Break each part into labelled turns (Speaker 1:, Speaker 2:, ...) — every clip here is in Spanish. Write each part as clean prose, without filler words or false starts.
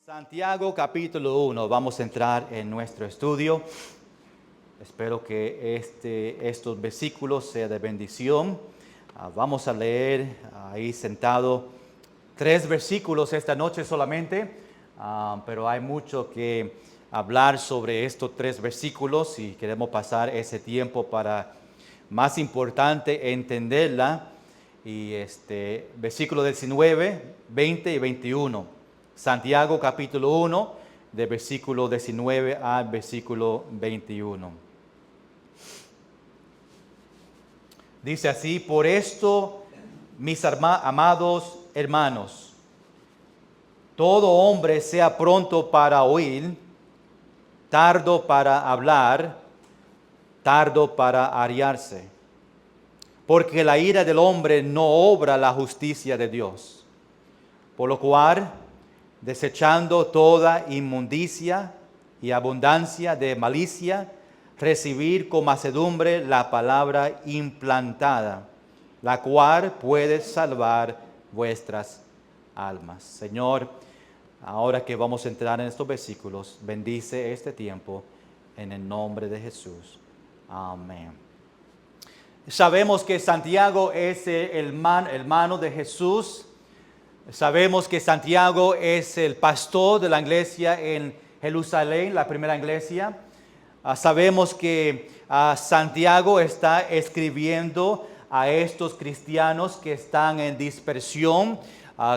Speaker 1: Santiago capítulo 1, vamos a entrar en nuestro estudio. Espero que estos versículos sean de bendición. Vamos a leer ahí sentado 3 versículos esta noche solamente, pero hay mucho que hablar sobre estos 3 versículos y queremos pasar ese tiempo para, más importante, entenderla. Y versículo 19, 20 y 21. Santiago capítulo 1, de versículo 19 al versículo 21. Dice así: por esto, mis amados hermanos, todo hombre sea pronto para oír, tardo para hablar, tardo para airarse, porque la ira del hombre no obra la justicia de Dios. Por lo cual, desechando toda inmundicia y abundancia de malicia, recibir con mansedumbre la palabra implantada, la cual puede salvar vuestras almas. Señor, ahora que vamos a entrar en estos versículos, bendice este tiempo en el nombre de Jesús. Amén. Sabemos que Santiago es el hermano de Jesús. Sabemos que Santiago es el pastor de la iglesia en Jerusalén, la primera iglesia. Sabemos que Santiago está escribiendo a estos cristianos que están en dispersión,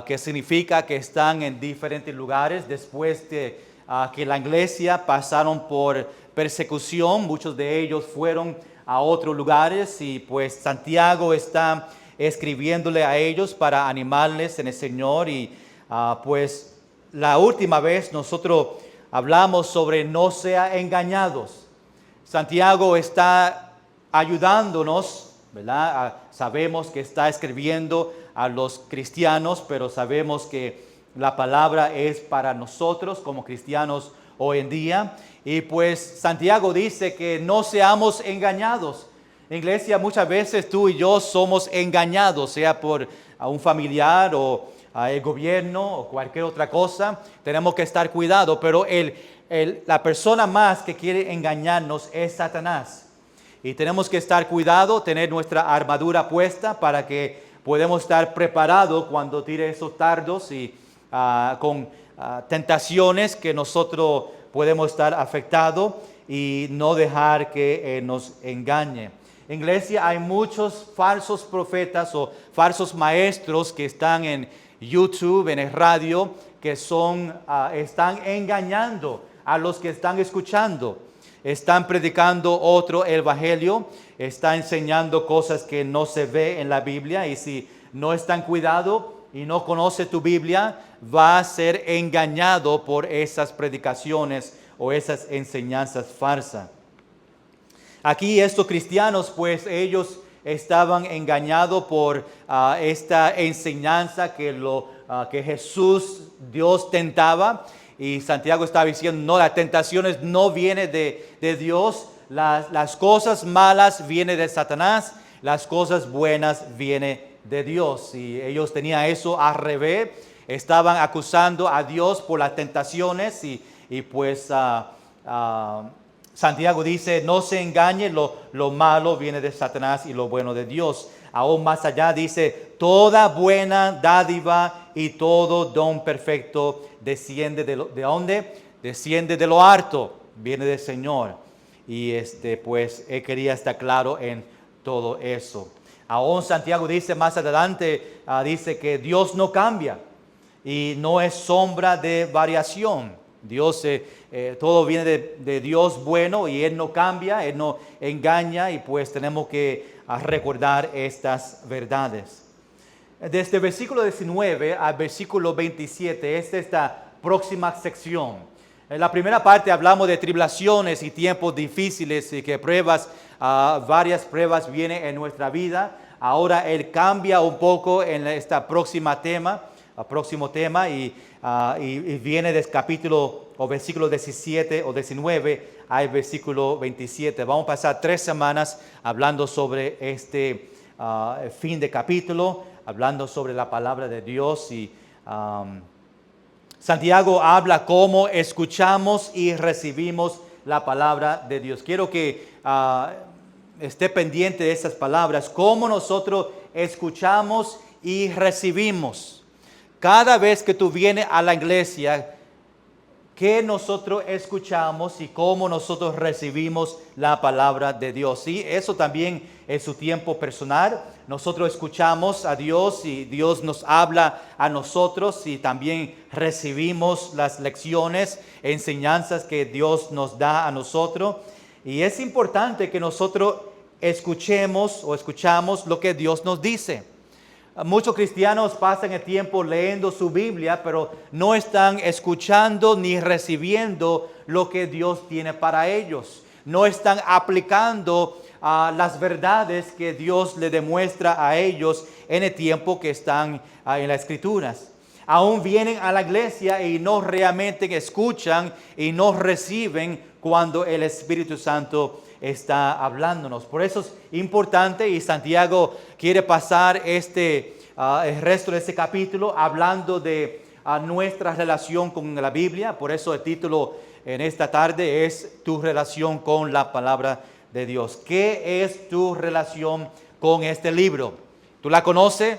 Speaker 1: que significa que están en diferentes lugares después de que la iglesia pasaron por persecución. Muchos de ellos fueron a otros lugares y pues Santiago está escribiéndole a ellos para animarles en el Señor. Y pues la última vez nosotros hablamos sobre no sean engañados. Santiago está ayudándonos, ¿verdad? Sabemos que está escribiendo a los cristianos, pero sabemos que la palabra es para nosotros como cristianos hoy en día. Y pues Santiago dice que no seamos engañados. Iglesia, muchas veces tú y yo somos engañados, sea por un familiar o el gobierno o cualquier otra cosa. Tenemos que estar cuidado, pero la persona más que quiere engañarnos es Satanás. Y tenemos que estar cuidado, tener nuestra armadura puesta para que podamos estar preparados cuando tire esos dardos y con tentaciones que nosotros podemos estar afectados y no dejar que nos engañe. Iglesia, hay muchos falsos profetas o falsos maestros que están en YouTube, en el radio, que están engañando a los que están escuchando. Están predicando otro evangelio, están enseñando cosas que no se ve en la Biblia, y si no están cuidados y no conoce tu Biblia, va a ser engañado por esas predicaciones o esas enseñanzas falsas. Aquí estos cristianos, pues ellos estaban engañados por esta enseñanza que Jesús, Dios tentaba. Y Santiago estaba diciendo, no, las tentaciones no vienen de Dios. Las cosas malas vienen de Satanás, las cosas buenas vienen de Dios. Y ellos tenían eso al revés. Estaban acusando a Dios por las tentaciones y pues Santiago dice, no se engañe, lo malo viene de Satanás y lo bueno de Dios. Aún más allá dice, toda buena dádiva y todo don perfecto desciende ¿de dónde? Desciende de lo alto, viene del Señor. Y pues él quería estar claro en todo eso. Aún Santiago dice más adelante, dice que Dios no cambia y no es sombra de variación. Dios, todo viene de Dios bueno y Él no cambia, Él no engaña, y pues tenemos que recordar estas verdades. Desde el versículo 19 al versículo 27, esta próxima sección. En la primera parte hablamos de tribulaciones y tiempos difíciles y que varias pruebas vienen en nuestra vida. Ahora Él cambia un poco en esta próximo tema y viene del capítulo o versículo 17 o 19 al versículo 27. Vamos a pasar 3 semanas hablando sobre este fin de capítulo, hablando sobre la palabra de Dios y Santiago habla cómo escuchamos y recibimos la palabra de Dios. Quiero que esté pendiente de estas palabras, cómo nosotros escuchamos y recibimos. Cada vez que tú vienes a la iglesia, que nosotros escuchamos y cómo nosotros recibimos la palabra de Dios. Sí, eso también es su tiempo personal. Nosotros escuchamos a Dios y Dios nos habla a nosotros y también recibimos las lecciones, enseñanzas que Dios nos da a nosotros. Y es importante que nosotros escuchamos lo que Dios nos dice. Muchos cristianos pasan el tiempo leyendo su Biblia, pero no están escuchando ni recibiendo lo que Dios tiene para ellos. No están aplicando las verdades que Dios le demuestra a ellos en el tiempo que están en las Escrituras. Aún vienen a la iglesia y no realmente escuchan y no reciben cuando el Espíritu Santo está hablándonos. Por eso es importante, y Santiago quiere pasar el resto de este capítulo hablando de nuestra relación con la Biblia. Por eso el título en esta tarde es Tu relación con la palabra de Dios. ¿Qué es tu relación con este libro? ¿Tú la conoces?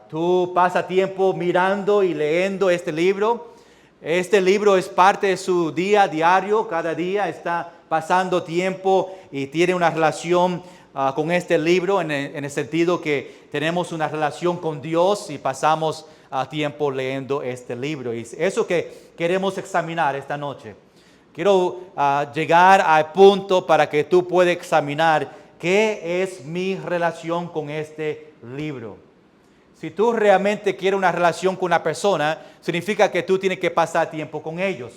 Speaker 1: ¿Tú pasas tiempo mirando y leyendo este libro? Este libro es parte de su día diario. Cada día está pasando tiempo y tiene una relación con este libro en el sentido que tenemos una relación con Dios y pasamos tiempo leyendo este libro. Y eso que queremos examinar esta noche. Quiero llegar al punto para que tú puedas examinar qué es mi relación con este libro. Si tú realmente quieres una relación con una persona, significa que tú tienes que pasar tiempo con ellos,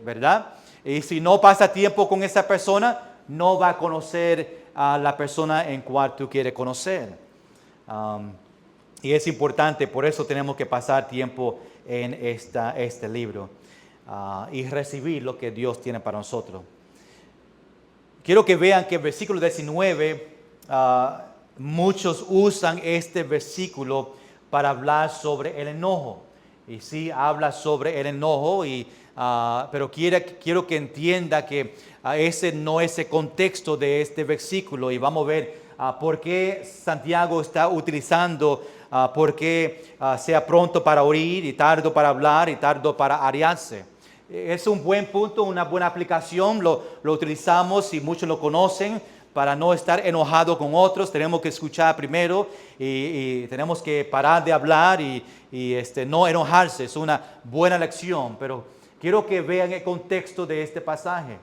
Speaker 1: ¿verdad? Y si no pasa tiempo con esa persona, no va a conocer a la persona en cual tú quieres conocer. Y es importante, por eso tenemos que pasar tiempo en este libro y recibir lo que Dios tiene para nosotros. Quiero que vean que el versículo 19, muchos usan este versículo para hablar sobre el enojo. Y sí, habla sobre el enojo, pero quiero que entienda que ese no es el contexto de este versículo. Y vamos a ver por qué Santiago está utilizando, por qué sea pronto para oír y tardo para hablar y tardo para airarse. Es un buen punto, una buena aplicación. Lo utilizamos y muchos lo conocen. Para no estar enojado con otros, tenemos que escuchar primero y tenemos que parar de hablar y no enojarse. Es una buena lección, pero quiero que vean el contexto de este pasaje.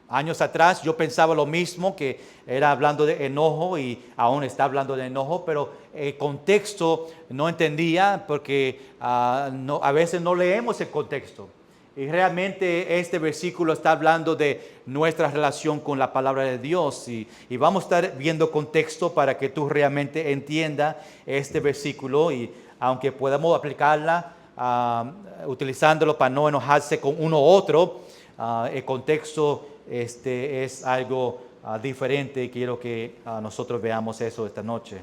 Speaker 1: Años atrás yo pensaba lo mismo, que era hablando de enojo y aún está hablando de enojo, pero el contexto no entendía porque a veces no leemos el contexto. Y realmente este versículo está hablando de nuestra relación con la palabra de Dios. Y vamos a estar viendo contexto para que tú realmente entiendas este versículo. Y aunque podamos aplicarla utilizándolo para no enojarse con uno u otro, el contexto es algo diferente. Y quiero que nosotros veamos eso esta noche.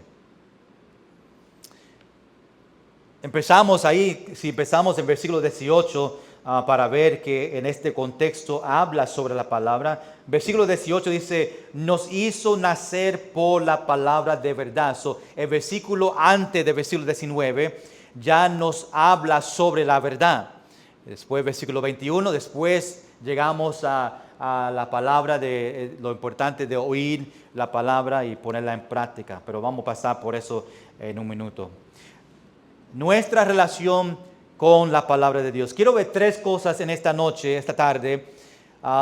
Speaker 1: Empezamos ahí, si empezamos en versículo 18, para ver que en este contexto habla sobre la palabra. Versículo 18 dice, nos hizo nacer por la palabra de verdad. El versículo antes del versículo 19 ya nos habla sobre la verdad. Después versículo 21, después llegamos a la palabra de lo importante de oír la palabra y ponerla en práctica. Pero vamos a pasar por eso en un minuto. Nuestra relación con la palabra de Dios. Quiero ver tres cosas en esta noche, esta tarde,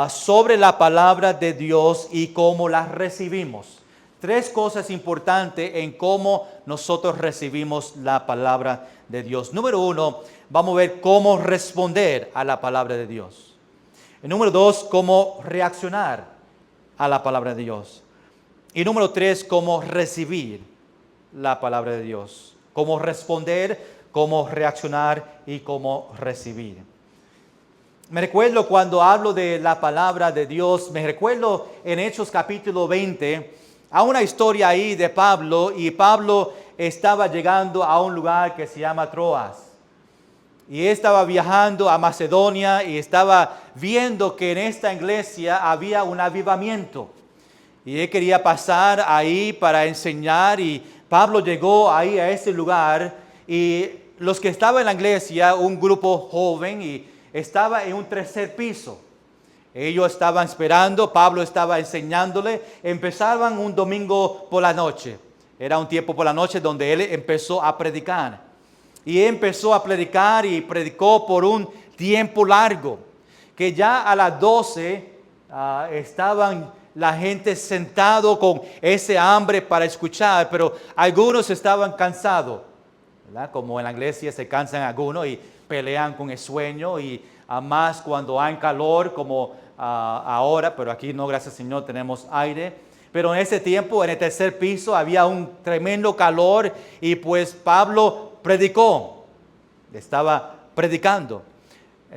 Speaker 1: sobre la palabra de Dios y cómo la recibimos. Tres cosas importantes en cómo nosotros recibimos la palabra de Dios. Número uno, vamos a ver cómo responder a la palabra de Dios. Y número dos, cómo reaccionar a la palabra de Dios. Y número tres, cómo recibir la palabra de Dios. Cómo responder, cómo reaccionar y cómo recibir. Me recuerdo cuando hablo de la palabra de Dios, me recuerdo en Hechos capítulo 20, a una historia ahí de Pablo, y Pablo estaba llegando a un lugar que se llama Troas. Y él estaba viajando a Macedonia y estaba viendo que en esta iglesia había un avivamiento. Y él quería pasar ahí para enseñar, y Pablo llegó ahí a ese lugar, y los que estaban en la iglesia, un grupo joven, y estaba en un tercer piso. Ellos estaban esperando, Pablo estaba enseñándole, empezaban un domingo por la noche. Era un tiempo por la noche donde él empezó a predicar. Y empezó a predicar y predicó por un tiempo largo, que ya a las 12 estaban la gente sentado con ese hambre para escuchar, pero algunos estaban cansados, ¿verdad? Como en la iglesia se cansan algunos y pelean con el sueño, y más cuando hay calor como ahora, pero aquí no, gracias al Señor, tenemos aire. Pero en ese tiempo, en el tercer piso, había un tremendo calor, y pues Pablo predicó, estaba predicando.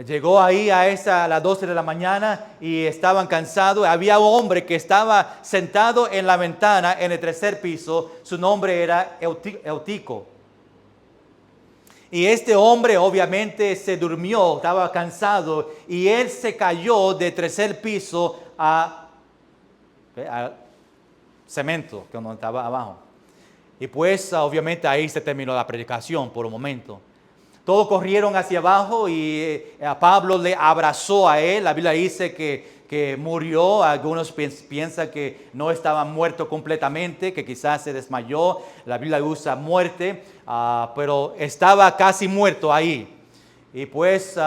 Speaker 1: Llegó ahí a las 12 de la mañana y estaban cansados. Había un hombre que estaba sentado en la ventana en el tercer piso. Su nombre era Eutico. Y este hombre obviamente se durmió, estaba cansado, y él se cayó del tercer piso a cemento que no estaba abajo. Y pues obviamente ahí se terminó la predicación por un momento. Todos corrieron hacia abajo y a Pablo le abrazó a él. La Biblia dice que murió. Algunos piensan que no estaba muerto completamente, que quizás se desmayó. La Biblia usa muerte, pero estaba casi muerto ahí. Y pues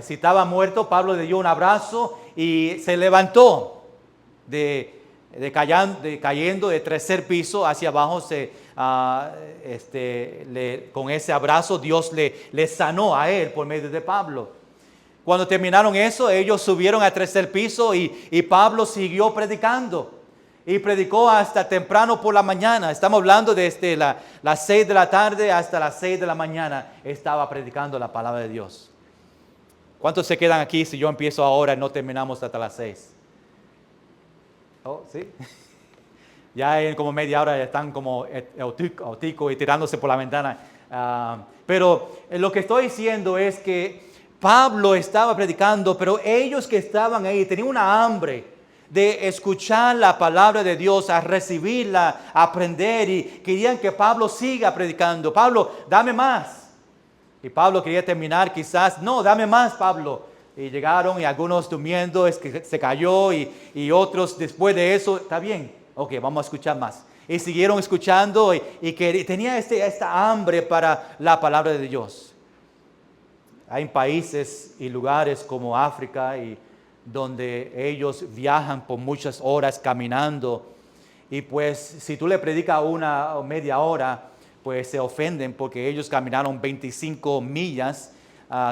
Speaker 1: si estaba muerto, Pablo le dio un abrazo y se levantó cayendo de tercer piso hacia abajo. Con ese abrazo Dios le sanó a él por medio de Pablo. Cuando terminaron eso, ellos subieron al tercer piso y Pablo siguió predicando. Y predicó hasta temprano por la mañana. Estamos hablando desde las 6 de la tarde hasta las 6 de la mañana. Estaba predicando la palabra de Dios. ¿Cuántos se quedan aquí si yo empiezo ahora y no terminamos hasta las 6? Oh, ¿sí? Ya en como media hora están como Eutico y tirándose por la ventana. Pero lo que estoy diciendo es que Pablo estaba predicando, pero ellos que estaban ahí tenían una hambre de escuchar la palabra de Dios, a recibirla, a aprender, y querían que Pablo siga predicando. Pablo, dame más. Y Pablo quería terminar quizás, no, dame más, Pablo. Y llegaron y algunos durmiendo, es que se cayó, y otros después de eso, está bien. Ok, vamos a escuchar más. Y siguieron escuchando y que tenía esta hambre para la palabra de Dios. Hay países y lugares como África y donde ellos viajan por muchas horas caminando. Y pues si tú le predicas una o media hora, pues se ofenden porque ellos caminaron 25 millas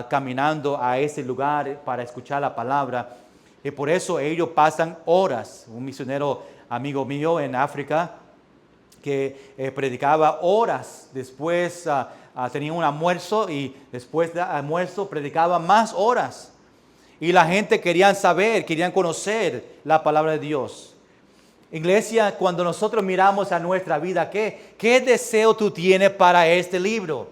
Speaker 1: caminando a ese lugar para escuchar la palabra. Y por eso ellos pasan horas. Un misionero amigo mío en África que predicaba horas, después tenía un almuerzo y después del almuerzo predicaba más horas. Y la gente quería saber, querían conocer la palabra de Dios. Iglesia, cuando nosotros miramos a nuestra vida, ¿qué deseo tú tienes para este libro?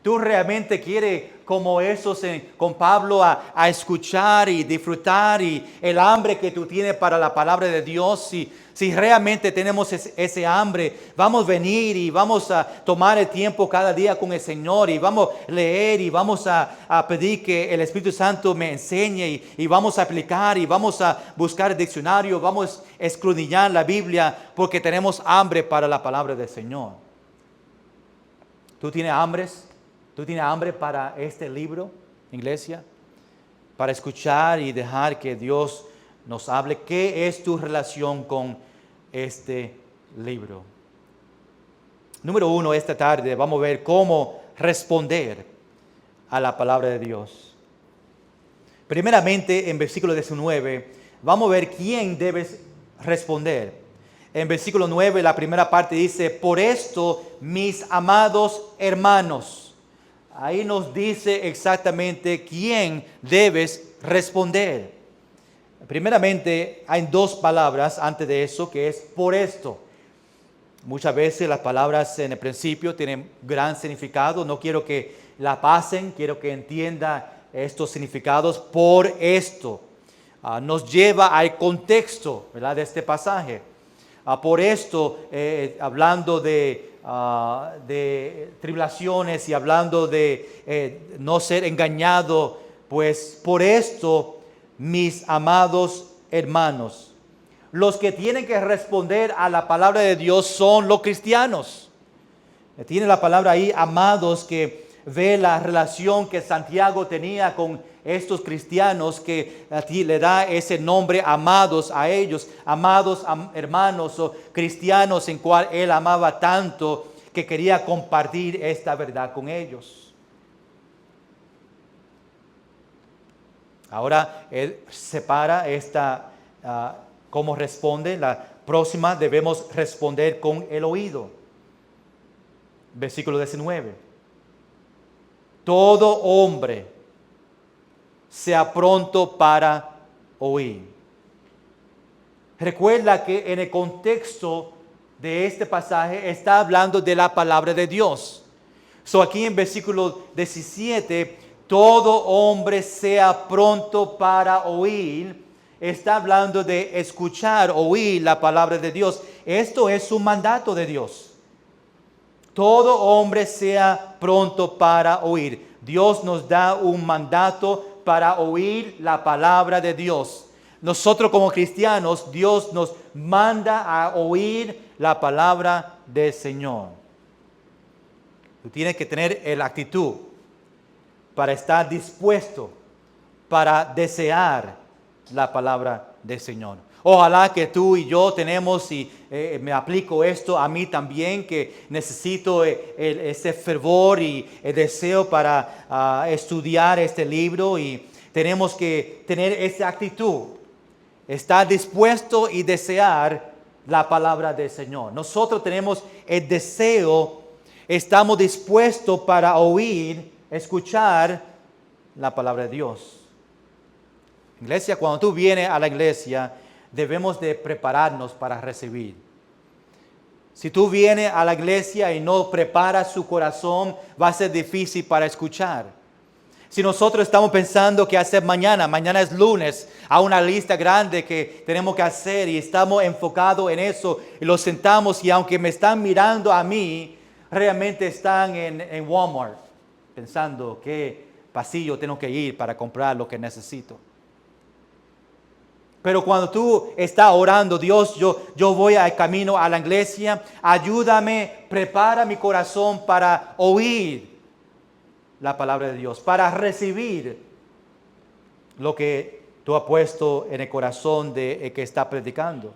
Speaker 1: ¿Tú realmente quieres, como esos con Pablo, a escuchar y disfrutar, y el hambre que tú tienes para la palabra de Dios? Si realmente tenemos ese hambre, vamos a venir y vamos a tomar el tiempo cada día con el Señor, y vamos a leer y vamos a pedir que el Espíritu Santo me enseñe, y vamos a aplicar y vamos a buscar el diccionario, vamos a escudriñar la Biblia porque tenemos hambre para la palabra del Señor. ¿Tú tienes hambre? ¿Tú tienes hambre para este libro, iglesia? Para escuchar y dejar que Dios nos hable. ¿Qué es tu relación con este libro? Número 1, esta tarde vamos a ver cómo responder a la palabra de Dios. Primeramente, en versículo 19, vamos a ver quién debes responder. En versículo 9, la primera parte dice: por esto, mis amados hermanos. Ahí nos dice exactamente quién debes responder. Primeramente, hay dos palabras antes de eso, que es por esto. Muchas veces las palabras en el principio tienen gran significado. No quiero que la pasen, quiero que entienda estos significados. Por esto nos lleva al contexto, ¿verdad?, de este pasaje. Por esto, hablando de tribulaciones y hablando de no ser engañado, pues por esto, mis amados hermanos, los que tienen que responder a la palabra de Dios son los cristianos. Tiene la palabra ahí, amados, que ve la relación que Santiago tenía con estos cristianos, que aquí le da ese nombre, amados, a ellos, amados hermanos o cristianos, en cual él amaba tanto que quería compartir esta verdad con ellos. Ahora él separa esta cómo responde. La próxima debemos responder con el oído. Versículo 19. Todo hombre sea pronto para oír. Recuerda que en el contexto de este pasaje está hablando de la palabra de Dios. Aquí en versículo 17, todo hombre sea pronto para oír. Está hablando de escuchar, oír la palabra de Dios. Esto es un mandato de Dios. Todo hombre sea pronto para oír. Dios nos da un mandato para oír la palabra de Dios. Nosotros como cristianos, Dios nos manda a oír la palabra del Señor. Tú tienes que tener la actitud para estar dispuesto, para desear la palabra del Señor. Ojalá que tú y yo tenemos, y me aplico esto a mí también, que necesito ese fervor y el deseo para estudiar este libro, y tenemos que tener esa actitud, estar dispuesto y desear la palabra del Señor. Nosotros tenemos el deseo, estamos dispuestos para oír, escuchar la palabra de Dios. Iglesia, cuando tú vienes a la iglesia, debemos de prepararnos para recibir. Si tú vienes a la iglesia y no preparas su corazón, va a ser difícil para escuchar. Si nosotros estamos pensando qué hacer mañana es lunes, hay una lista grande que tenemos que hacer y estamos enfocados en eso y los sentamos, y aunque me están mirando a mí, realmente están en Walmart pensando qué pasillo tengo que ir para comprar lo que necesito. Pero cuando tú estás orando, Dios, yo voy al camino a la iglesia, ayúdame, prepara mi corazón para oír la palabra de Dios, para recibir lo que tú has puesto en el corazón de el que está predicando.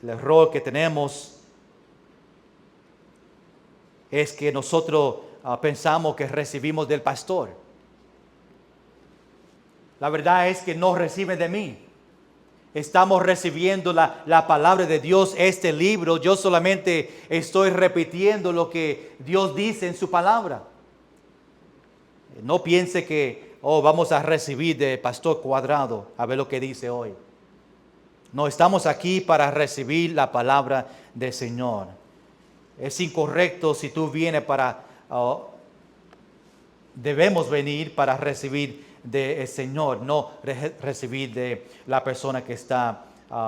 Speaker 1: El error que tenemos es que nosotros pensamos que recibimos del pastor. La verdad es que no reciben de mí. Estamos recibiendo la palabra de Dios, este libro. Yo solamente estoy repitiendo lo que Dios dice en su palabra. No piense que vamos a recibir de Pastor Cuadrado a ver lo que dice hoy. No, estamos aquí para recibir la palabra del Señor. Es incorrecto si tú vienes debemos venir para recibir del Señor, no recibir de la persona que está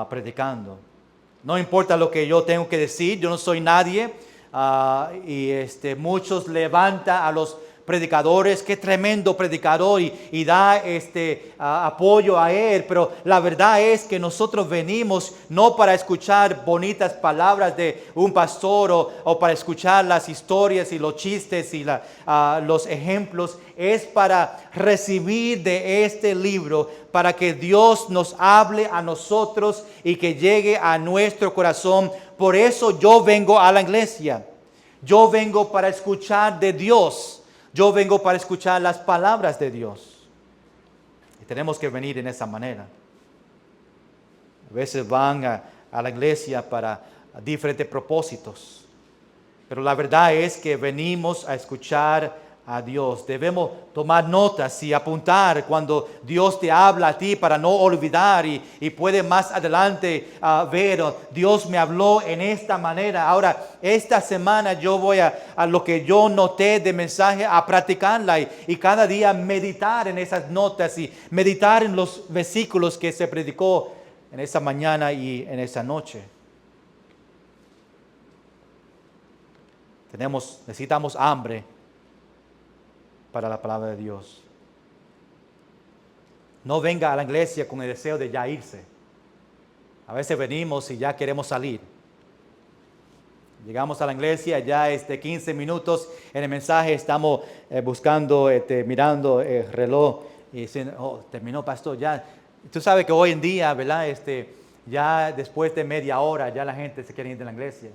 Speaker 1: predicando. No importa lo que yo tengo que decir, yo no soy nadie, y muchos levantan a los predicadores, qué tremendo predicador, y da apoyo a él, pero la verdad es que nosotros venimos no para escuchar bonitas palabras de un pastor o para escuchar las historias y los chistes y los ejemplos, es para recibir de este libro, para que Dios nos hable a nosotros y que llegue a nuestro corazón. Por eso yo vengo a la iglesia, yo vengo para escuchar de Dios. Yo vengo para escuchar las palabras de Dios. Y tenemos que venir en esa manera. A veces van a la iglesia para diferentes propósitos. Pero la verdad es que venimos a escuchar a Dios. Debemos tomar notas y apuntar cuando Dios te habla a ti para no olvidar y puede más adelante ver, oh, Dios me habló en esta manera. Ahora, esta semana yo voy a lo que yo noté de mensaje a practicarla y cada día meditar en esas notas y meditar en los versículos que se predicó en esa mañana y en esa noche. Necesitamos hambre para la palabra de Dios. No venga a la iglesia con el deseo de ya irse. A veces venimos y ya queremos salir. Llegamos a la iglesia, ya 15 minutos en el mensaje estamos buscando, mirando el reloj y diciendo, oh, terminó pastor, ya. Tú sabes que hoy en día, ¿verdad? Ya después de media hora ya la gente se quiere ir de la iglesia.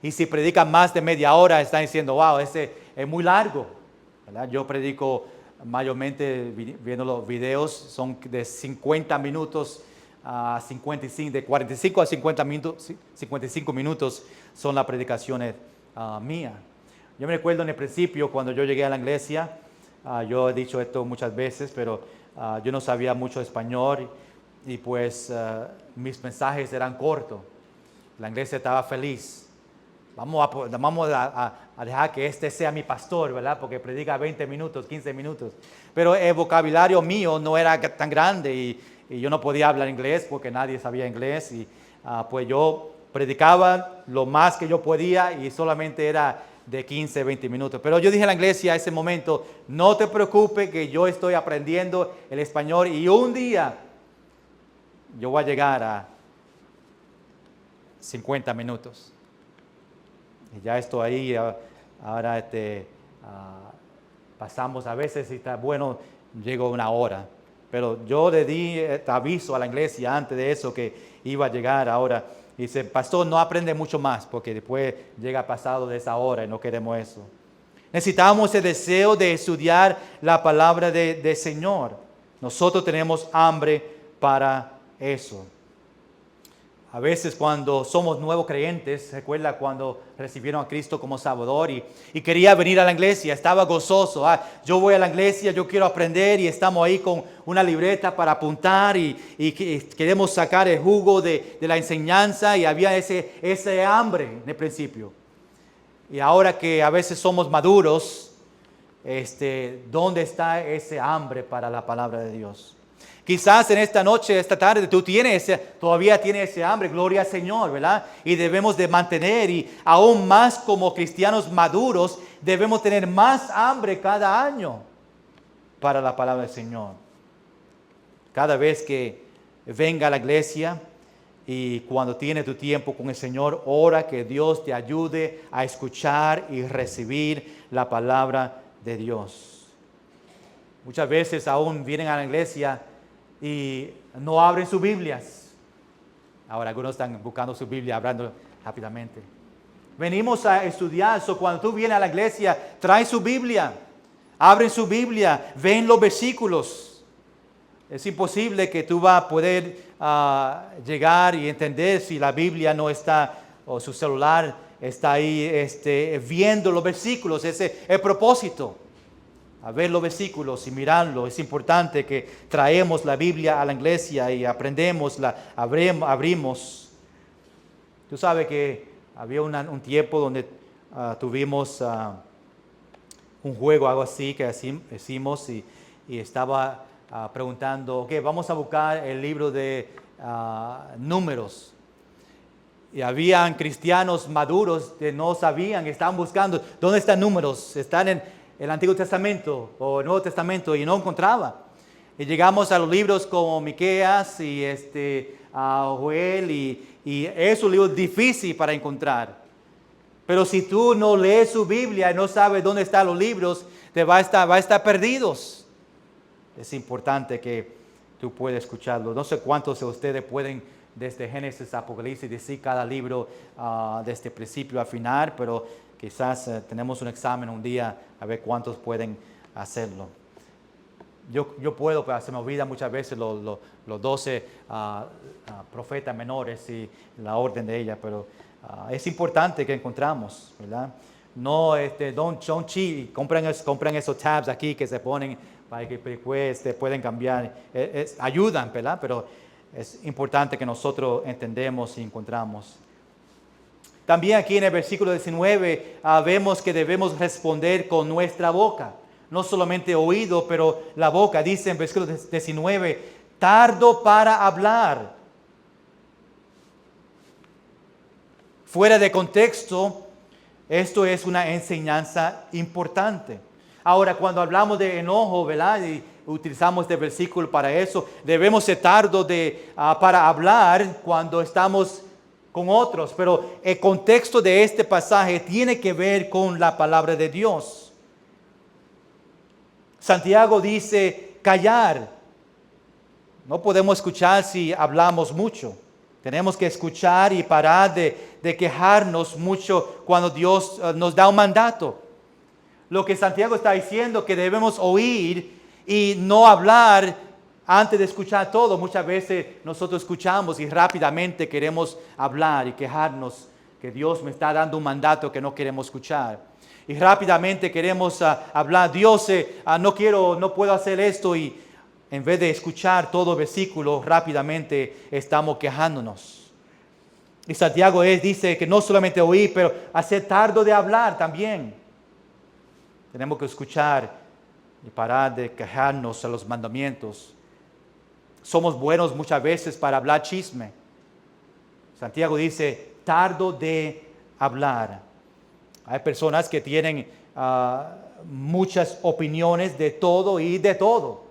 Speaker 1: Y si predican más de media hora están diciendo, wow, ese es muy largo. ¿Verdad? Yo predico mayormente viendo los videos, son de 50 minutos a 55, de 45 a 50 minutos, 55 minutos son las predicaciones mías. Yo me recuerdo en el principio cuando yo llegué a la iglesia, yo he dicho esto muchas veces, pero yo no sabía mucho español y pues mis mensajes eran cortos. La iglesia estaba feliz. Vamos a dejar que este sea mi pastor, ¿verdad? Porque predica 20 minutos, 15 minutos. Pero el vocabulario mío no era tan grande y yo no podía hablar inglés porque nadie sabía inglés. Y pues yo predicaba lo más que yo podía y solamente era de 15, 20 minutos. Pero yo dije a la iglesia a ese momento, no te preocupes que yo estoy aprendiendo el español y un día yo voy a llegar a 50 minutos. Y ya estoy ahí, ahora pasamos a veces, si está bueno, llego una hora. Pero yo le di aviso a la iglesia antes de eso que iba a llegar ahora. Y dice, pastor, no aprende mucho más porque después llega pasado de esa hora y no queremos eso. Necesitamos el deseo de estudiar la palabra del Señor. Nosotros tenemos hambre para eso. A veces cuando somos nuevos creyentes, recuerda cuando recibieron a Cristo como Salvador y quería venir a la iglesia, estaba gozoso. Yo voy a la iglesia, yo quiero aprender y estamos ahí con una libreta para apuntar y queremos sacar el jugo de la enseñanza y había ese hambre en el principio. Y ahora que a veces somos maduros, ¿dónde está ese hambre para la palabra de Dios? Quizás en esta noche, esta tarde, tú todavía tienes ese hambre, gloria al Señor, ¿verdad? Y debemos de mantener, y aún más como cristianos maduros, debemos tener más hambre cada año para la palabra del Señor. Cada vez que venga a la iglesia y cuando tiene tu tiempo con el Señor, ora que Dios te ayude a escuchar y recibir la palabra de Dios. Muchas veces aún vienen a la iglesia y no abren sus Biblias. Ahora algunos están buscando su Biblia, hablando rápidamente. Venimos a estudiar, cuando tú vienes a la iglesia, trae su Biblia, abren su Biblia, ven los versículos. Es imposible que tú vas a poder llegar y entender si la Biblia no está, o su celular está ahí viendo los versículos. Ese es el propósito. A ver los versículos y mirarlo. Es importante que traemos la Biblia a la iglesia y aprendemos, abrimos. Tú sabes que había un tiempo donde tuvimos un juego, algo así que hicimos y estaba preguntando, ok, vamos a buscar el libro de Números. Y habían cristianos maduros que no sabían, estaban buscando, ¿dónde están Números? Están en el Antiguo Testamento o el Nuevo Testamento y no encontraba. Y llegamos a los libros como Miqueas y Joel y es un libro difícil para encontrar. Pero si tú no lees su Biblia y no sabes dónde están los libros, va a estar perdidos. Es importante que tú puedas escucharlo. No sé cuántos de ustedes pueden desde Génesis a Apocalipsis decir cada libro desde principio a final, pero quizás tenemos un examen un día a ver cuántos pueden hacerlo. Yo puedo, pero se me olvida muchas veces los 12 profetas menores y la orden de ella, pero es importante que encontramos, ¿verdad? no, don't cheat, compren esos tabs aquí que se ponen para que después pueden cambiar. Ayudan, ¿verdad? Pero es importante que nosotros entendemos y encontramos. También aquí en el versículo 19 vemos que debemos responder con nuestra boca. No solamente oído, pero la boca. Dice en versículo 19, tardo para hablar. Fuera de contexto, esto es una enseñanza importante. Ahora, cuando hablamos de enojo, ¿verdad? Y utilizamos este versículo para eso, debemos ser tardos para hablar cuando estamos con otros. Pero el contexto de este pasaje tiene que ver con la palabra de Dios. Santiago dice callar. No podemos escuchar si hablamos mucho. Tenemos que escuchar y parar de quejarnos mucho cuando Dios nos da un mandato. Lo que Santiago está diciendo es que debemos oír y no hablar antes de escuchar todo. Muchas veces nosotros escuchamos y rápidamente queremos hablar y quejarnos que Dios me está dando un mandato que no queremos escuchar. Y rápidamente queremos hablar, Dios, no puedo hacer esto, y en vez de escuchar todo el versículo, rápidamente estamos quejándonos. Y Santiago dice que no solamente oír, pero hacer tardo de hablar también. Tenemos que escuchar y parar de quejarnos a los mandamientos. Somos buenos muchas veces para hablar chisme. Santiago dice, tardo de hablar. Hay personas que tienen muchas opiniones de todo y de todo.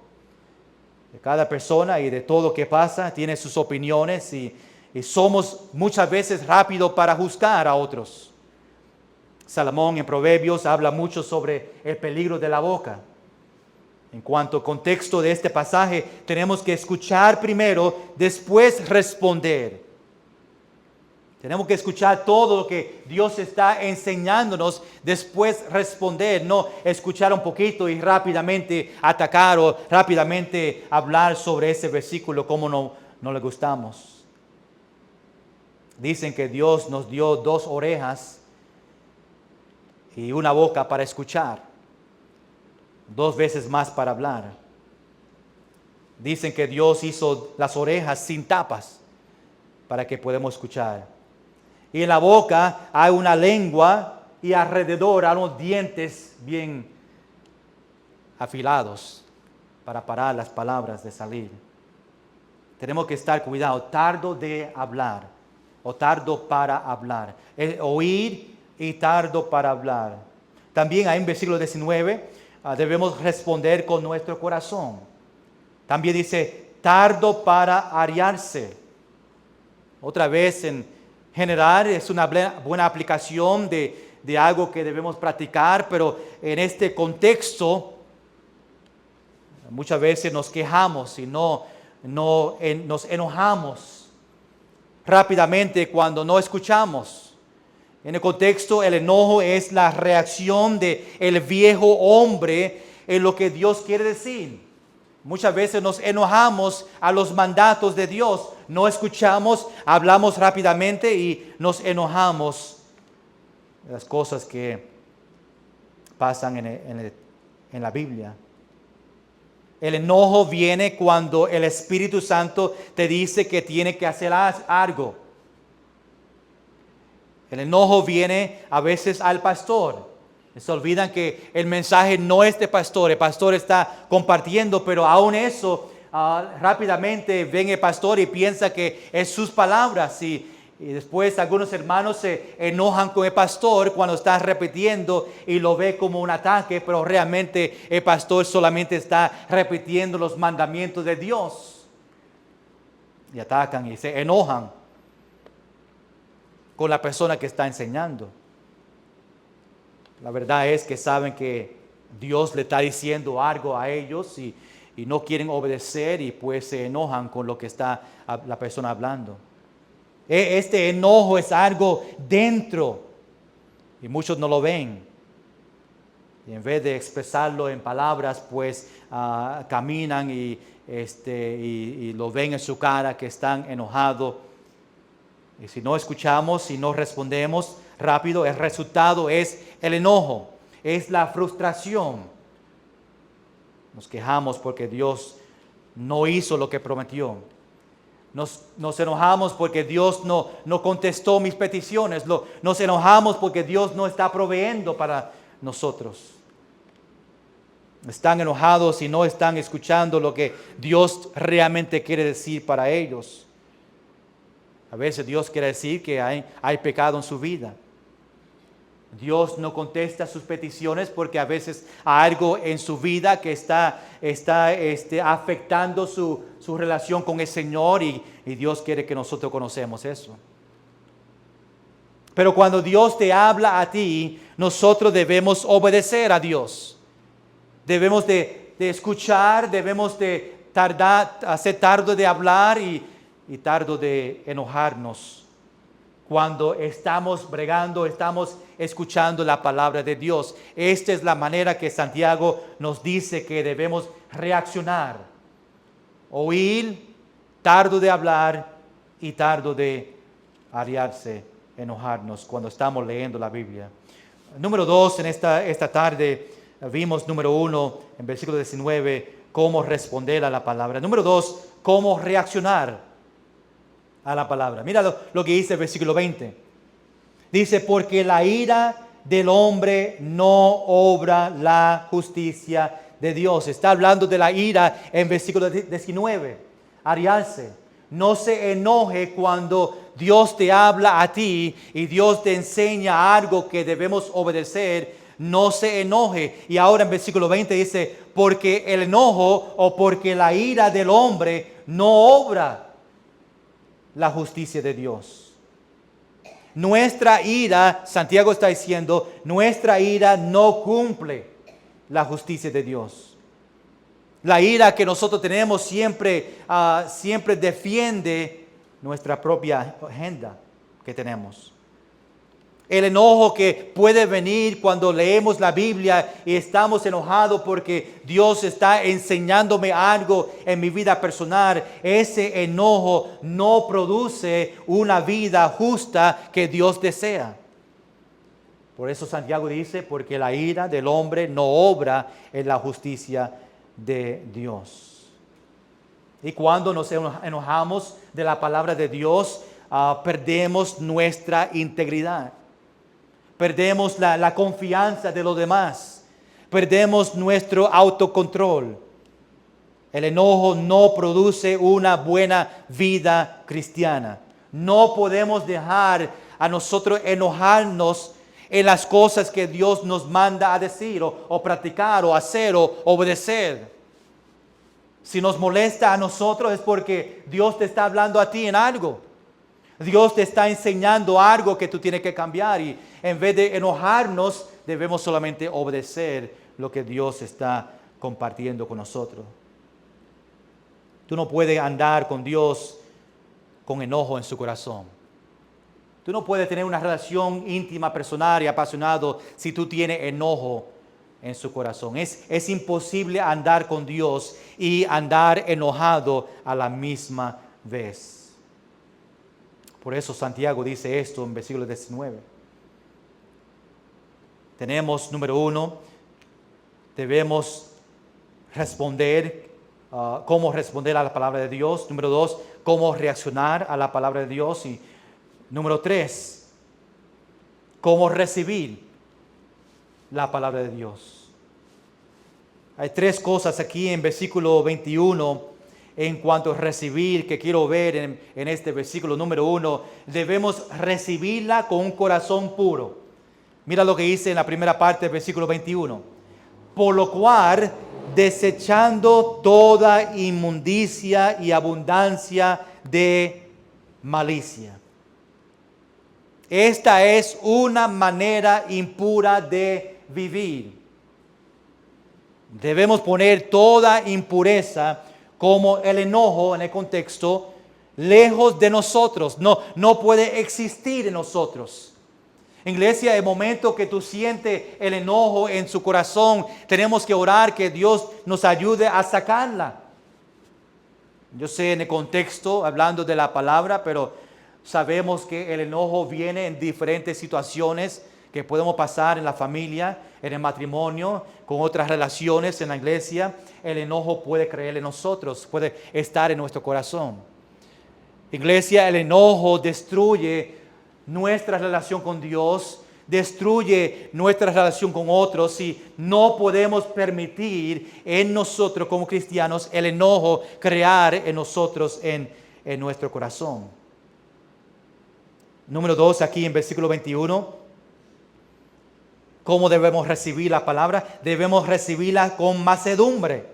Speaker 1: De cada persona y de todo que pasa, tiene sus opiniones y somos muchas veces rápidos para juzgar a otros. Salomón en Proverbios habla mucho sobre el peligro de la boca. En cuanto al contexto de este pasaje, tenemos que escuchar primero, después responder. Tenemos que escuchar todo lo que Dios está enseñándonos, después responder, no escuchar un poquito y rápidamente atacar o rápidamente hablar sobre ese versículo como no le gustamos. Dicen que Dios nos dio 2 orejas y una boca para escuchar, 2 veces más para hablar. Dicen que Dios hizo las orejas sin tapas para que podamos escuchar. Y en la boca hay una lengua y alrededor hay unos dientes bien afilados para parar las palabras de salir. Tenemos que estar cuidados, tardo de hablar o tardo para hablar. Oír y tardo para hablar. También hay en versículo 19, debemos responder con nuestro corazón. También dice, tardo para airarse. Otra vez en general es una buena aplicación de algo que debemos practicar, pero en este contexto muchas veces nos quejamos y nos enojamos rápidamente cuando no escuchamos. En el contexto, el enojo es la reacción del viejo hombre en lo que Dios quiere decir. Muchas veces nos enojamos a los mandatos de Dios, no escuchamos, hablamos rápidamente y nos enojamos de las cosas que pasan en la Biblia. El enojo viene cuando el Espíritu Santo te dice que tiene que hacer algo. El enojo viene a veces al pastor. Se olvidan que el mensaje no es de pastor, el pastor está compartiendo, pero aún eso, rápidamente ven el pastor y piensa que es sus palabras y después algunos hermanos se enojan con el pastor cuando está repitiendo y lo ve como un ataque, pero realmente el pastor solamente está repitiendo los mandamientos de Dios. Y atacan y se enojan con la persona que está enseñando. La verdad es que saben que Dios le está diciendo algo a ellos y no quieren obedecer y pues se enojan con lo que está la persona hablando. Este enojo es algo dentro y muchos no lo ven. Y en vez de expresarlo en palabras, pues caminan y lo ven en su cara que están enojados. Y si no escuchamos, si no respondemos, rápido, el resultado es el enojo, es la frustración. Nos quejamos porque Dios no hizo lo que prometió. Nos enojamos porque Dios no contestó mis peticiones. Nos enojamos porque Dios no está proveyendo para nosotros. Están enojados y no están escuchando lo que Dios realmente quiere decir para ellos. A veces Dios quiere decir que hay pecado en su vida. Dios no contesta sus peticiones porque a veces hay algo en su vida que está afectando su relación con el Señor y Dios quiere que nosotros conocemos eso. Pero cuando Dios te habla a ti, nosotros debemos obedecer a Dios. Debemos de escuchar, debemos de hacer tardo de hablar y tardo de enojarnos. Cuando estamos bregando, estamos escuchando la palabra de Dios. Esta es la manera que Santiago nos dice que debemos reaccionar. Oír, tardo de hablar y tardo de arriarse, enojarnos cuando estamos leyendo la Biblia. Número 2, en esta tarde vimos, número 1, en versículo 19, cómo responder a la palabra. Número 2, cómo reaccionar a la palabra. Mira lo que dice el versículo 20. Dice, porque la ira del hombre no obra la justicia de Dios. Está hablando de la ira en versículo 19. Ariarse. No se enoje cuando Dios te habla a ti y Dios te enseña algo que debemos obedecer. No se enoje. Y ahora en versículo 20 dice, porque el enojo o porque la ira del hombre no obra la justicia de Dios. Nuestra ira, Santiago está diciendo, nuestra ira no cumple la justicia de Dios. La ira que nosotros tenemos siempre defiende nuestra propia agenda que tenemos. El enojo que puede venir cuando leemos la Biblia y estamos enojados porque Dios está enseñándome algo en mi vida personal. Ese enojo no produce una vida justa que Dios desea. Por eso Santiago dice, porque la ira del hombre no obra en la justicia de Dios. Y cuando nos enojamos de la palabra de Dios, perdemos nuestra integridad. Perdemos la confianza de los demás. Perdemos nuestro autocontrol. El enojo no produce una buena vida cristiana. No podemos dejar a nosotros enojarnos en las cosas que Dios nos manda a decir o practicar o hacer o obedecer. Si nos molesta a nosotros es porque Dios te está hablando a ti en algo. Dios te está enseñando algo que tú tienes que cambiar y en vez de enojarnos, debemos solamente obedecer lo que Dios está compartiendo con nosotros. Tú no puedes andar con Dios con enojo en su corazón. Tú no puedes tener una relación íntima, personal y apasionado si tú tienes enojo en su corazón. Es imposible andar con Dios y andar enojado a la misma vez. Por eso Santiago dice esto en versículo 19. Tenemos, número 1, debemos responder, cómo responder a la palabra de Dios. Número 2, cómo reaccionar a la palabra de Dios. Y número 3, cómo recibir la palabra de Dios. Hay 3 cosas aquí en versículo 21 en cuanto a recibir, que quiero ver en este versículo. Número 1, debemos recibirla con un corazón puro. Mira lo que dice en la primera parte del versículo 21. Por lo cual, desechando toda inmundicia y abundancia de malicia. Esta es una manera impura de vivir. Debemos poner toda impureza, como el enojo en el contexto, lejos de nosotros. No puede existir en nosotros. Iglesia, el momento que tú sientes el enojo en su corazón, tenemos que orar que Dios nos ayude a sacarla. Yo sé en el contexto, hablando de la palabra, pero Sabemos que el enojo viene en diferentes situaciones que podemos pasar en la familia, en el matrimonio, con otras relaciones en la iglesia. El enojo puede creer en nosotros, puede estar en nuestro corazón. Iglesia, el enojo destruye nuestra relación con Dios, destruye nuestra relación con otros, y no podemos permitir en nosotros como cristianos el enojo crear en nosotros, en nuestro corazón. Número 2, aquí en versículo 21. ¿Cómo debemos recibir la palabra? Debemos recibirla con mansedumbre.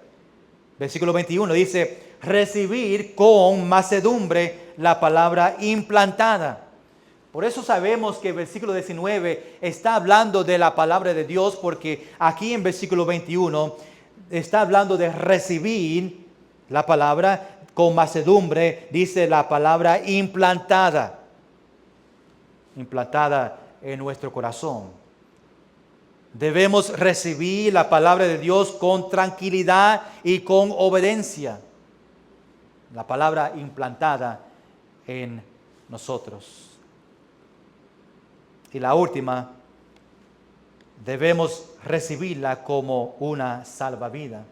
Speaker 1: Versículo 21 dice, recibir con mansedumbre la palabra implantada. Por eso sabemos que el versículo 19 está hablando de la palabra de Dios, porque aquí en versículo 21 está hablando de recibir la palabra con mansedumbre, dice la palabra implantada. Implantada en nuestro corazón. Debemos recibir la palabra de Dios con tranquilidad y con obediencia. La palabra implantada en nosotros. Y la última, debemos recibirla como una salvavidas.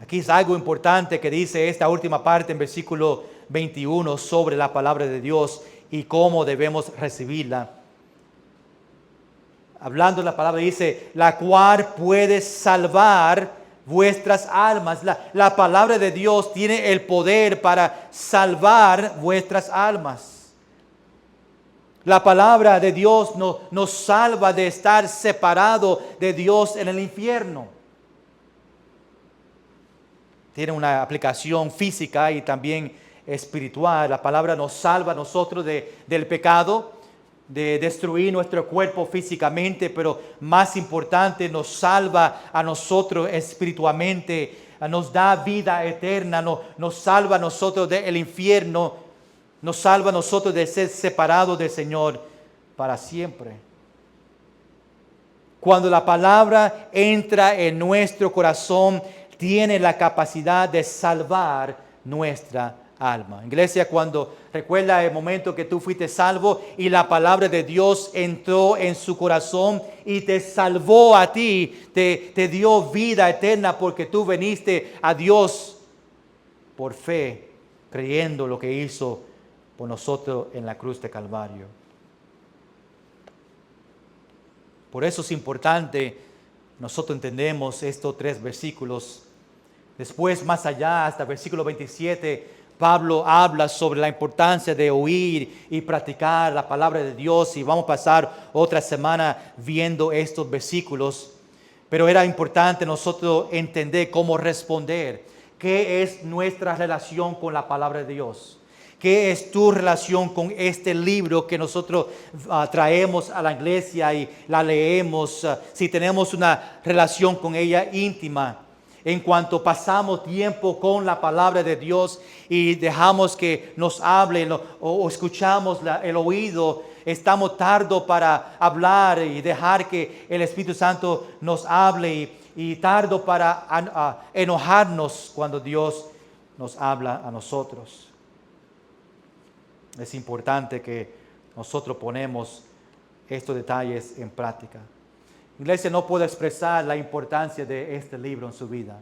Speaker 1: Aquí es algo importante que dice esta última parte en versículo 21 sobre la palabra de Dios y cómo debemos recibirla. Hablando de la palabra dice, la cual puede salvar vuestras almas. La palabra de Dios tiene el poder para salvar vuestras almas. La palabra de Dios nos salva de estar separado de Dios en el infierno. Tiene una aplicación física y también espiritual. La palabra nos salva a nosotros del pecado, de destruir nuestro cuerpo físicamente, pero más importante, nos salva a nosotros espiritualmente, nos da vida eterna, nos salva a nosotros del infierno, nos salva a nosotros de ser separados del Señor para siempre. Cuando la palabra entra en nuestro corazón, tiene la capacidad de salvar nuestra alma. Iglesia, cuando recuerda el momento que tú fuiste salvo y la palabra de Dios entró en su corazón y te salvó a ti, te dio vida eterna porque tú viniste a Dios por fe, creyendo lo que hizo por nosotros en la cruz de Calvario. Por eso es importante, nosotros entendemos estos 3 versículos. Después, más allá, hasta versículo 27, Pablo habla sobre la importancia de oír y practicar la palabra de Dios, y vamos a pasar otra semana viendo estos versículos. Pero era importante nosotros entender cómo responder. ¿Qué es nuestra relación con la palabra de Dios? ¿Qué es tu relación con este libro que nosotros traemos a la iglesia y la leemos? Si tenemos una relación con ella íntima. En cuanto pasamos tiempo con la palabra de Dios y dejamos que nos hable o escuchamos el oído, estamos tardos para hablar y dejar que el Espíritu Santo nos hable, y tardo para enojarnos cuando Dios nos habla a nosotros. Es importante que nosotros ponemos estos detalles en práctica. Iglesia, no puedo expresar la importancia de este libro en su vida.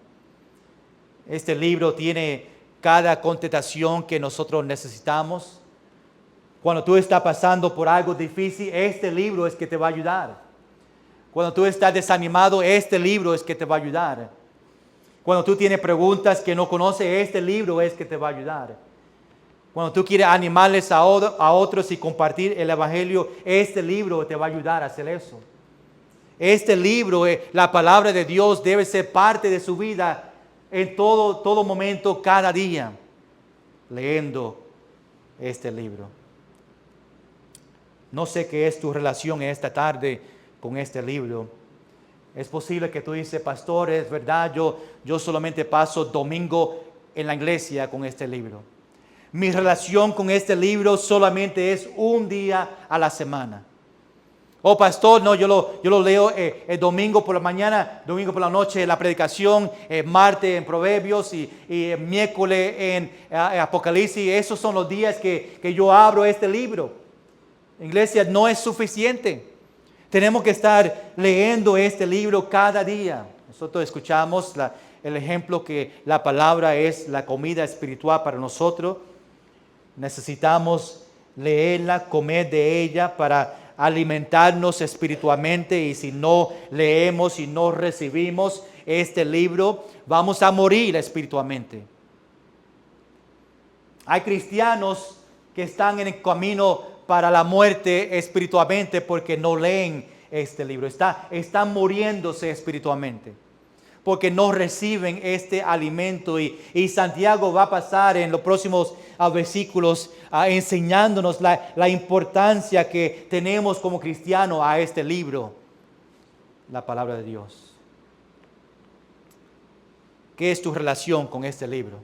Speaker 1: Este libro tiene cada contestación que nosotros necesitamos. Cuando tú estás pasando por algo difícil, este libro es que te va a ayudar. Cuando tú estás desanimado, este libro es que te va a ayudar. Cuando tú tienes preguntas que no conoces, este libro es que te va a ayudar. Cuando tú quieres animarles a otros y compartir el Evangelio, este libro te va a ayudar a hacer eso. Este libro, la palabra de Dios, debe ser parte de su vida en todo momento, cada día, leyendo este libro. No sé qué es tu relación esta tarde con este libro. Es posible que tú dices, pastor, es verdad, yo solamente paso domingo en la iglesia con este libro. Mi relación con este libro solamente es un día a la semana. Oh, pastor, no, yo lo leo el domingo por la mañana, domingo por la noche la predicación, martes en Proverbios y miércoles en Apocalipsis. Esos son los días que yo abro este libro. Iglesia, no es suficiente. Tenemos que estar leyendo este libro cada día. Nosotros escuchamos el ejemplo que la palabra es la comida espiritual para nosotros. Necesitamos leerla, comer de ella para alimentarnos espiritualmente, y si no leemos y no recibimos este libro, vamos a morir espiritualmente. Hay cristianos que están en el camino para la muerte espiritualmente porque no leen este libro. Están muriéndose espiritualmente porque no reciben este alimento, y Santiago va a pasar en los próximos versículos enseñándonos la importancia que tenemos como cristianos a este libro, la palabra de Dios. ¿Qué es tu relación con este libro?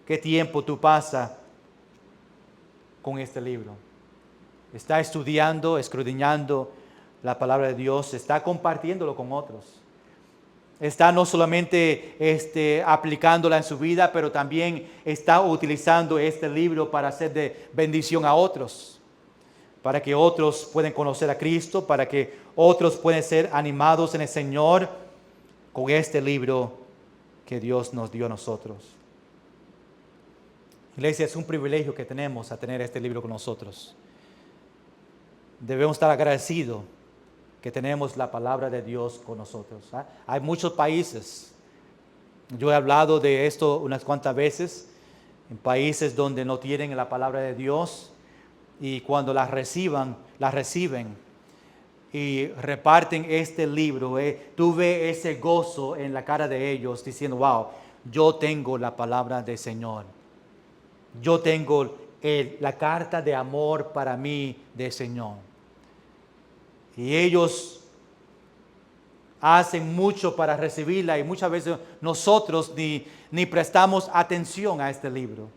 Speaker 1: ¿Qué tiempo tú pasas con este libro? ¿Está estudiando, escudriñando la palabra de Dios? ¿Está compartiéndolo con otros? ¿Está no solamente aplicándola en su vida, pero también está utilizando este libro para hacer de bendición a otros? Para que otros puedan conocer a Cristo, para que otros puedan ser animados en el Señor con este libro que Dios nos dio a nosotros. Iglesia, es un privilegio que tenemos a tener este libro con nosotros. Debemos estar agradecidos que tenemos la palabra de Dios con nosotros. Hay muchos países, yo he hablado de esto unas cuantas veces, en países donde no tienen la palabra de Dios, y cuando la reciben y reparten este libro, tú ves ese gozo en la cara de ellos diciendo, wow, yo tengo la palabra del Señor. Yo tengo la carta de amor para mí del Señor. Y ellos hacen mucho para recibirla, y muchas veces nosotros ni prestamos atención a este libro.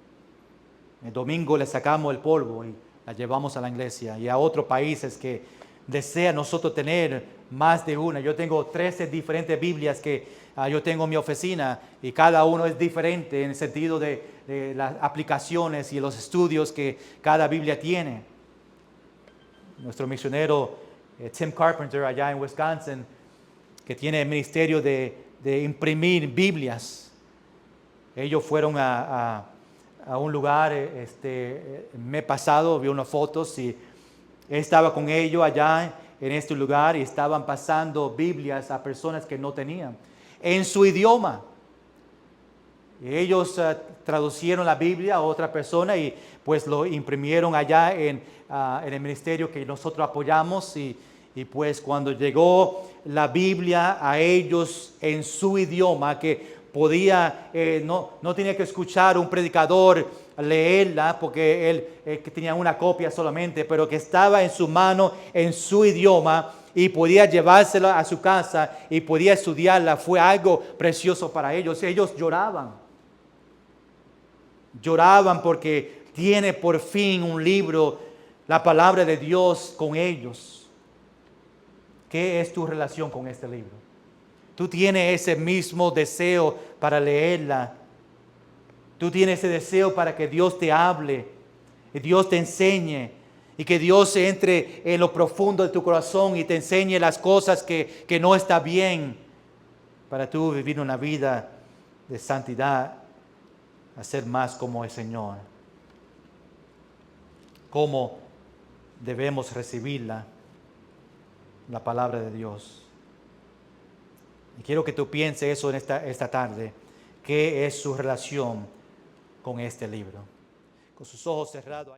Speaker 1: El domingo le sacamos el polvo y la llevamos a la iglesia, y a otros países que desean nosotros tener más de una. Yo tengo 13 diferentes Biblias que yo tengo en mi oficina, y cada uno es diferente en el sentido de las aplicaciones y los estudios que cada Biblia tiene. Nuestro misionero Tim Carpenter allá en Wisconsin, que tiene el ministerio de imprimir Biblias. Ellos fueron a un lugar el mes pasado, vi unas fotos, y él estaba con ellos allá en este lugar, y estaban pasando Biblias a personas que no tenían en su idioma. Y ellos traducieron la Biblia a otra persona y pues lo imprimieron allá en el ministerio que nosotros apoyamos, y pues cuando llegó la Biblia a ellos en su idioma, que podía, no tenía que escuchar un predicador leerla porque él que tenía una copia solamente, pero que estaba en su mano en su idioma y podía llevársela a su casa y podía estudiarla, fue algo precioso para ellos. Ellos lloraban porque tiene por fin un libro, la palabra de Dios con ellos. ¿Qué es tu relación con este libro? ¿Tú tienes ese mismo deseo para leerla? ¿Tú tienes ese deseo para que Dios te hable, que Dios te enseñe, y que Dios entre en lo profundo de tu corazón y te enseñe las cosas que no está bien, para tú vivir una vida de santidad, a ser más como el Señor? ¿Cómo debemos recibirla? La palabra de Dios. Y quiero que tú pienses eso en esta tarde. ¿Qué es su relación con este libro? Con sus ojos cerrados.